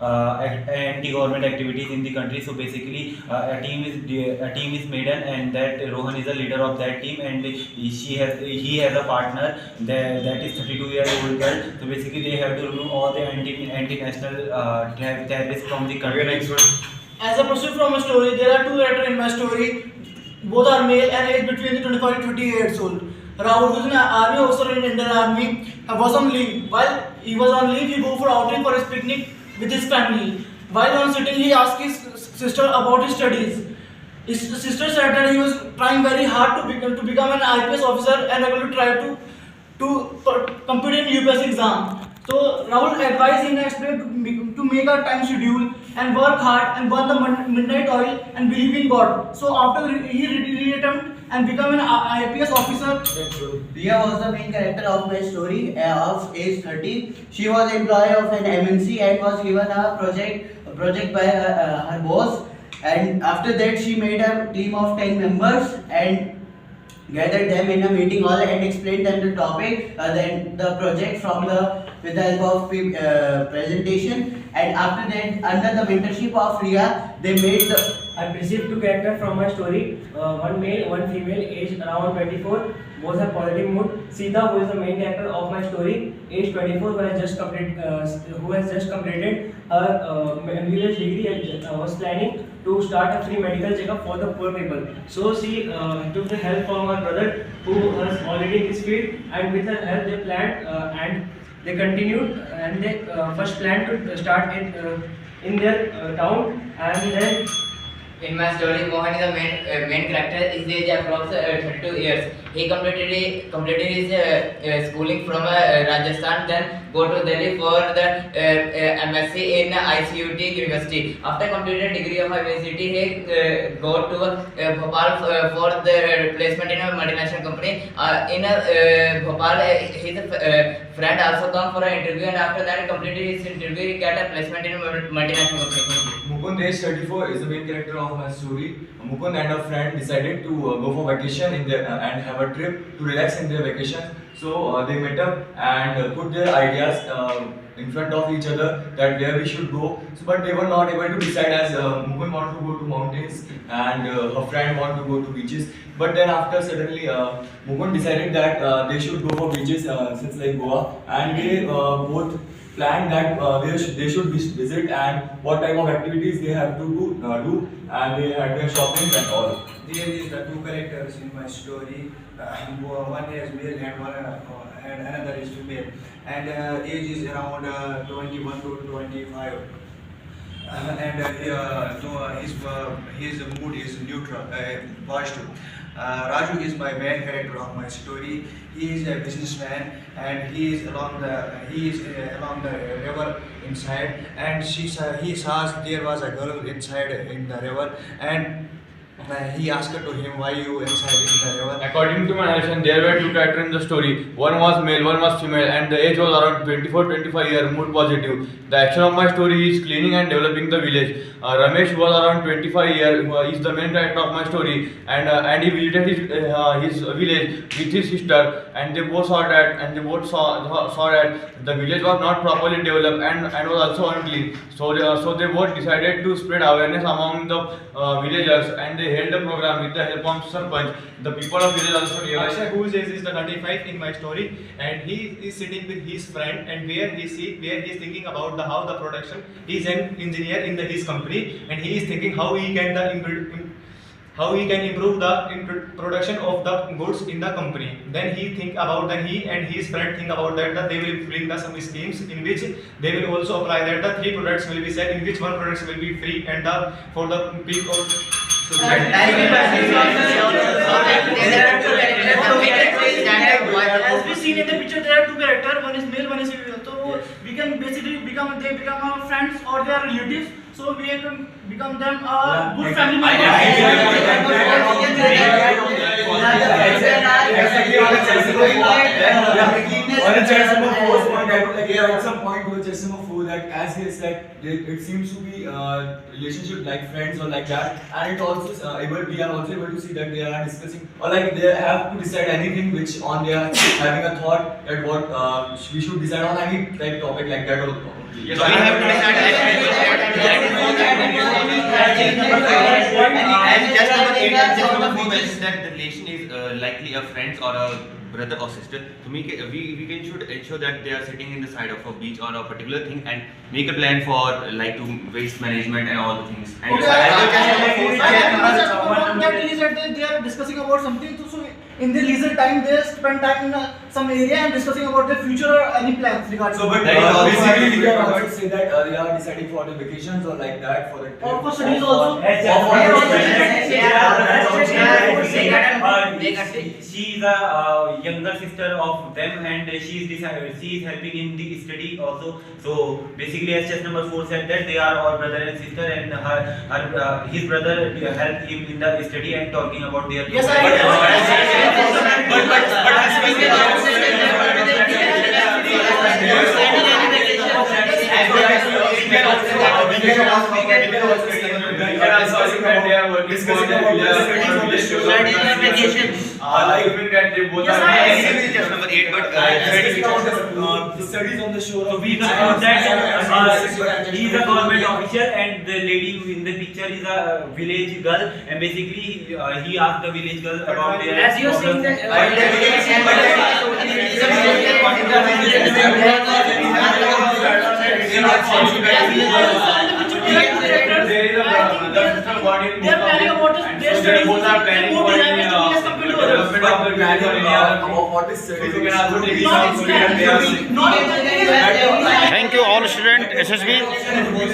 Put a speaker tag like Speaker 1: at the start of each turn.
Speaker 1: anti-government activities in the country. So basically, a team is made, and that Rohan is the leader of that team, and he has a partner that is 32-year-old girl. So basically, they have to remove all the anti-national terrorists from the country.
Speaker 2: Next one.
Speaker 3: As a proceed from a story, there are two characters in my story. Both are male and aged between the 25 to 30 years old. Rahul, who is an army officer in Indian Army, was on leave. While he was on leave, he go for outing for his picnic with his family. While on sitting, he asked his sister about his studies. His sister said that he was trying very hard to become an IPS officer and able to try to compete in UPSC exam. So Rahul advised him next day to make a time schedule and work hard and burn the midnight oil and believe in God. So after he reattempt and become an IPS officer.
Speaker 4: Riya was the main character of my story. Of age 30, she was employee of an MNC and was given a project by her boss. And after that, she made a team of 10 members and gathered them in a meeting hall and explained them the topic, then the project with the help of presentation. And after that, under the mentorship of Riya, they made the.
Speaker 5: I perceived two characters from my story, one male, one female, aged around 24, both have positive mood. Sita, who is the main character of my story, aged 24, who has just completed her MBBS degree and was planning to start a free medical checkup for the poor people. So she took the help from her brother, who was already in this field, and with her help they planned and they continued, and they first planned to start it in their town, and then.
Speaker 6: In my story, Mohan is the main character. His age approximately 32 years. He completed his schooling from Rajasthan, then go to Delhi for the MSc in ICUT University. After completing degree of ICUT, he go to Bhopal for the placement in a multinational company. In Bhopal, his friend also come for an interview, and after that, he completed his interview. He got a placement in a multinational company.
Speaker 2: Mukund, age 34, is the main character of my story. Mukund and a friend decided to go for vacation and have a trip to relax in their vacation. So they met up and put their ideas in front of each other that where we should go. So, but they were not able to decide, as Mukund wanted to go to mountains and her friend wanted to go to beaches. But then after suddenly Mukund decided that they should go for beaches since like Goa, and they both planned that they should visit and what type of activities they have to do, and they had their shopping and all.
Speaker 7: There is the two characters in my story. One is male and another is female, and age is around 21 to 25. His mood is neutral, positive. Raju is my main character of my story. He is a businessman and he is along the river inside, and he saw there was a girl inside in the river, and he asked to him, why you inside in the river.
Speaker 2: According to my narration, there were two characters in the story. One was male, one was female, and the age was around 24-25 years, mood positive. The action of my story is cleaning and developing the village. Ramesh was around 25 years, is the main character of my story, and he visited his village with his sister, and they both saw that the village was not properly developed and was also unclean. So they both decided to spread awareness among the villagers, and they held a program with the help of Sarpanch. The people of village also realized.
Speaker 8: Akshay, whose age is the 35 in my story, and he is sitting with his friend, and where he is thinking about how the production. He is an engineer in his company, and he is thinking how he can improve the production of the goods in the company. Then he and his friend think about that they will bring some schemes in which they will also apply that the 3 products will be set, in which 1 product will be free, and for the people.
Speaker 3: As we seen in the picture, there are two characters. One is male, one is female. So we can basically become our friends or their relatives. So we can become them good family members.
Speaker 2: On a chess number 4 point, I would like to add some point to chess number 4 that as he said, it seems to be relationship like friends or like that, and it also we are also able to see that they are discussing or like they have to decide anything which on they are having a thought that what we should decide on any type topic like that.
Speaker 9: Yes, we have to decide that the relation is likely a friends or a brother or sister. So we should ensure that they are sitting in the side of a beach or a particular thing and make a plan for like to waste management and all the things. And
Speaker 3: Okay, he said that they are discussing about something. So in their leisure time, they spend time in some area and discussing about their future or any plans regarding.
Speaker 2: So, but basically, we can also say that they are deciding for the vacations or like that for the trip.
Speaker 3: Or for studies also.
Speaker 1: She is a younger sister of them, and she is helping in the study also. So basically, as chess number 4 said that they are all brother and sister, and his brother helped him in the study and talking about their.
Speaker 3: Yes,
Speaker 2: Studies on the shore.
Speaker 1: So we conclude that he is a government official, and the lady in the picture is a village girl, and basically he asked the village girl about their.
Speaker 5: As you are saying that.
Speaker 3: Both are planning for development
Speaker 2: of the value of what is studies.
Speaker 3: Not
Speaker 10: Thank you all student SSB.